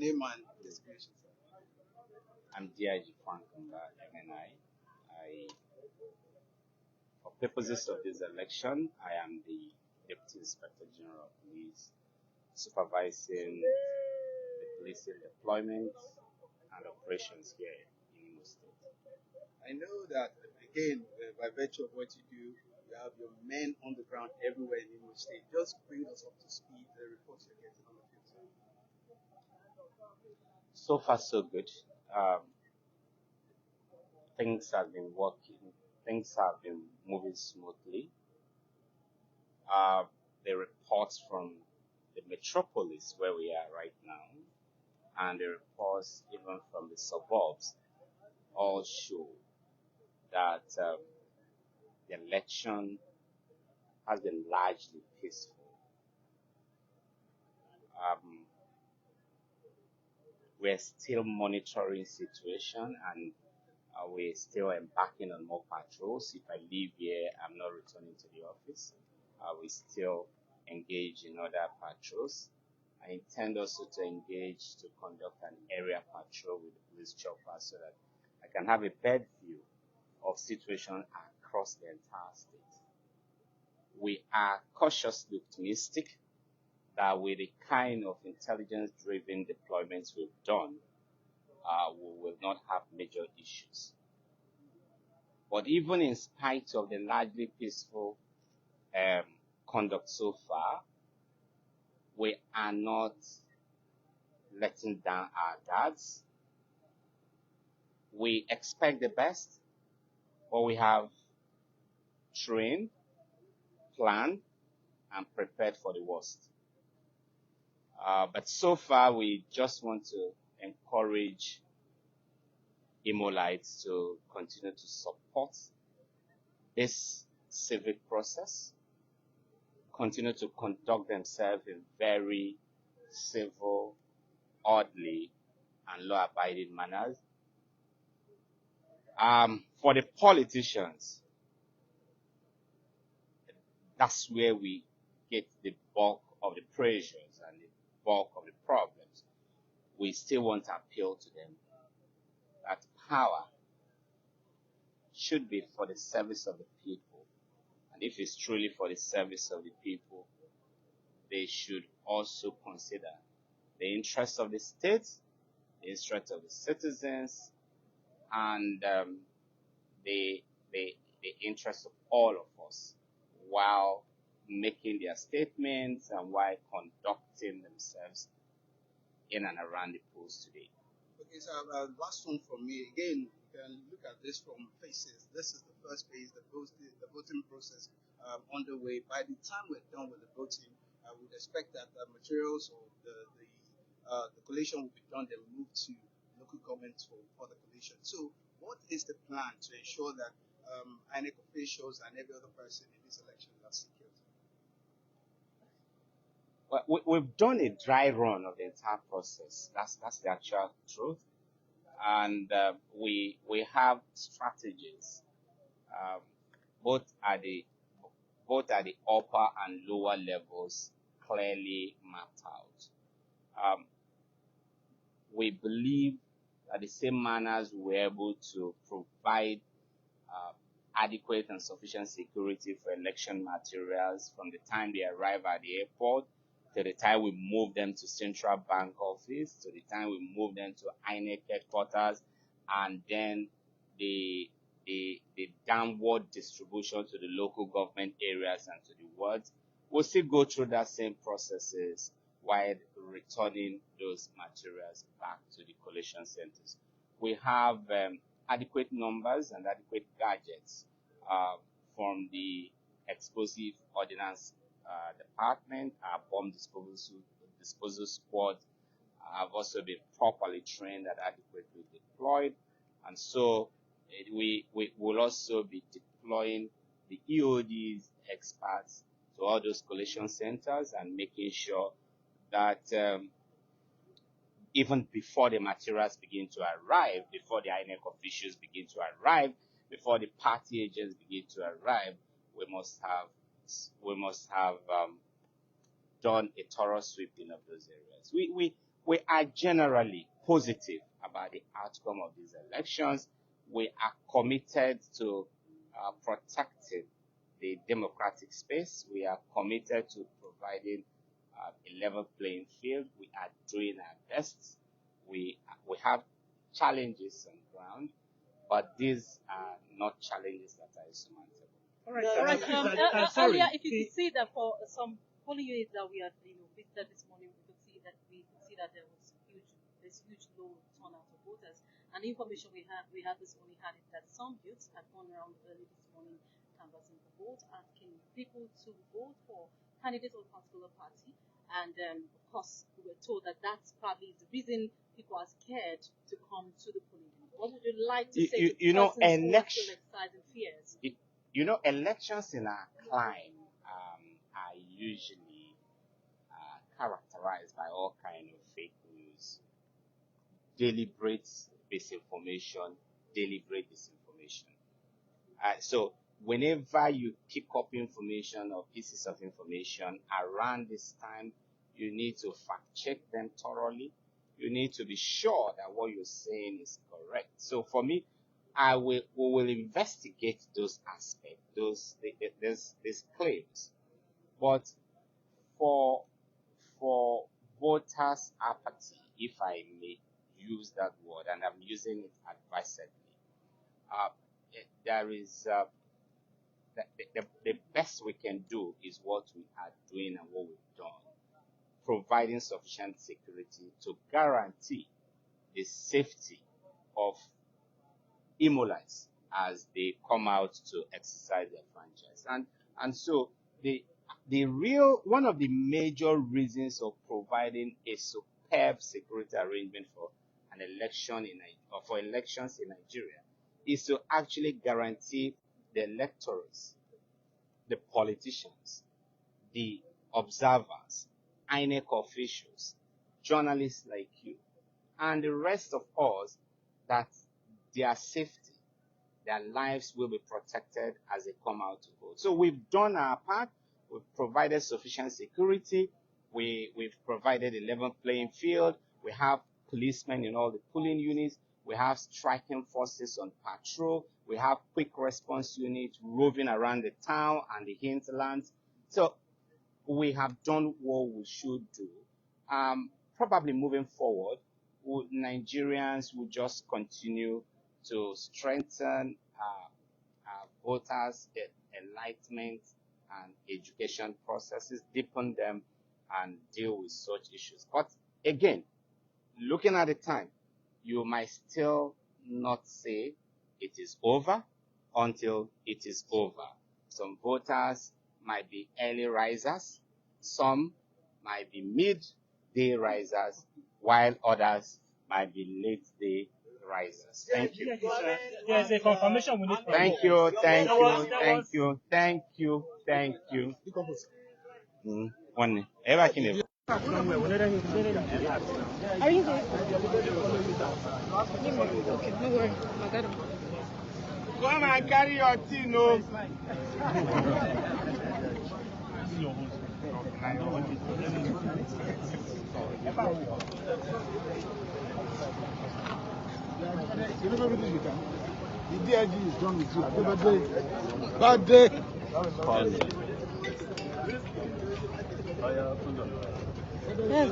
name and designation, sir. I'm DIG Frankumba, MNI. For purposes of this election, I am the Deputy Inspector General of Police, supervising the policing deployment and operations here in Imo State. I know that, again, by virtue of what you do, you have your men on the ground everywhere in Imo State. Just bring us up to speed, the reports you're getting on the field, sir. So far, so good. Things have been working. Things have been moving smoothly. Uh, the reports from the metropolis where we are right now, and the reports even from the suburbs, all show that the election has been largely peaceful. Um, we're still monitoring situation, and we're still embarking on more patrols. If I leave here, I'm not returning to the office. We still engage in other patrols. I intend also to engage to conduct an area patrol with the police chopper so that I can have a better view of situation across the entire state. We are cautiously optimistic that with the kind of intelligence-driven deployments we've done, we will not have major issues. But even in spite of the largely peaceful conduct so far, we are not letting down our guards. We expect the best, but we have trained, planned, and prepared for the worst. But so far, we just want to encourage Imolites to continue to support this civic process, continue to conduct themselves in very civil, orderly, and law-abiding manners. For the politicians, that's where we get the bulk of the pressures and the bulk of the problems. We still want to appeal to them that power should be for the service of the people. And if it's truly for the service of the people, they should also consider the interests of the state, the interests of the citizens, and the interests of all of us while making their statements and while conducting themselves in and around the polls today. Okay, so last one from me. Again, you can look at this from phases. This is the first phase, the voting process underway. By the time we're done with the voting, I would expect that the materials or the collation will be done. They will move to local governments for the collation. So, what is the plan to ensure that INEC officials and every other person in this election are secured? Well, we've done a dry run of the entire process. That's the actual truth, and we have strategies, both at the upper and lower levels, clearly mapped out. We believe that the same manner as we're able to provide adequate and sufficient security for election materials from the time they arrive at the airport to the time we move them to Central Bank office, to the time we move them to INEC headquarters, and then the downward distribution to the local government areas and to the wards. We'll still go through that same processes while returning those materials back to the collation centers. We have adequate numbers and adequate gadgets from the explosive ordnance department. Our bomb disposal squad have also been properly trained and adequately deployed, and so we will also be deploying the EODs experts to all those collation centers and making sure that even before the materials begin to arrive, before the INEC officials begin to arrive, before the party agents begin to arrive, we must have done a thorough sweeping of those areas. we are generally positive about the outcome of these elections. We are committed to protecting the democratic space. We are committed to providing a level playing field. We are doing our best. We have challenges on ground, but these are not challenges that are insurmountable. All right. Earlier, if you could see that for some polling units that we had, visited this morning, we could see that there was huge low turnout of voters. And the information we had this morning had it that some youths had gone around early this morning canvassing for vote, asking people to vote for candidates of a particular party. And of course, we were told that that's probably the reason people are scared to come to the polling unit. What would you like to say to persons who are still exercising fears? Elections in our climate are usually characterized by all kinds of fake news, deliberate misinformation, deliberate disinformation. So whenever you pick up information or pieces of information around this time, you need to fact check them thoroughly. You need to be sure that what you're saying is correct. So for me, we will investigate those aspects, these claims. But for voters' apathy, if I may use that word, and I'm using it advisedly, there is the best we can do is what we are doing and what we've done, providing sufficient security to guarantee the safety of Imolites as they come out to exercise their franchise. And so one of the major reasons of providing a superb security arrangement for an election for elections in Nigeria is to actually guarantee the electors, the politicians, the observers, INEC officials, journalists like you, and the rest of us that their safety, their lives will be protected as they come out to vote. So we've done our part. We've provided sufficient security. We've provided a level playing field. We have policemen in all the polling units. We have striking forces on patrol. We have quick response units roving around the town and the hinterlands. So we have done what we should do. Probably moving forward, Nigerians will just continue to strengthen voters' enlightenment and education processes, deepen them, and deal with such issues. But again, looking at the time, you might still not say it is over until it is over. Some voters might be early risers, some might be mid-day risers, while others might be late-day risers. Thank you. There's a confirmation we need. Thank you. One. Are you there? Okay, no worries. Come and carry your tea, no. The DIG is done with you. Bad day. Yes,